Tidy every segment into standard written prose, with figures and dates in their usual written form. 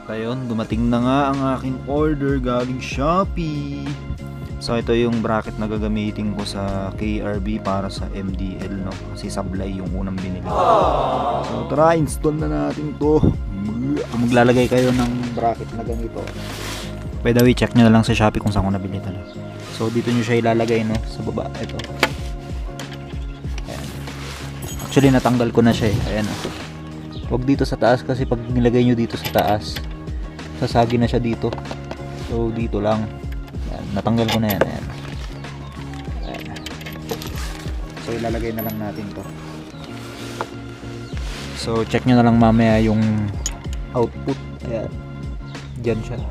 Ayun, dumating na nga ang aking order galing Shopee. So ito yung bracket na gagamitin ko sa KRB para sa MDL, no? Kasi sablay yung unang binili. So tara, install na natin to. Kung maglalagay kayo ng bracket na ganito, by the way, check nyo na lang sa Shopee kung saan ko nabili ito, no? So dito nyo siya ilalagay, no? Sa baba, ito. Ayan. Actually natanggal ko na siya eh. Ayan, no? Huwag dito sa taas kasi pag nilagay nyo dito sa taas, sasagi na siya dito. So dito lang. Ayan, natanggal ko na yan. Ayan. Ayan. So ilalagay na lang natin to. So check nyo na lang mamaya yung output. Ayan. Diyan siya.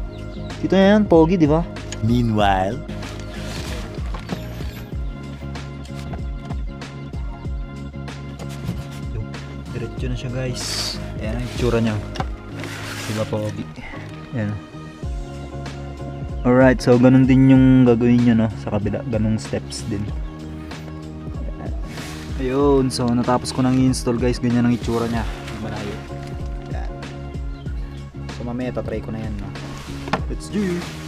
Dito na yan, pogi, di ba? Meanwhile, Diretso na siya, guys. Ayan ang itsura niya. Diba, pogi? Ayan. Alright, so ganun din yung gagawin nyo, no? Sa kabila, ganung steps din. Ayun, so natapos ko nang i-install, guys. Ganyan ang itsura niya. Malayo. Ayan. So mamaya tatry ko na yan, no? Let's do it!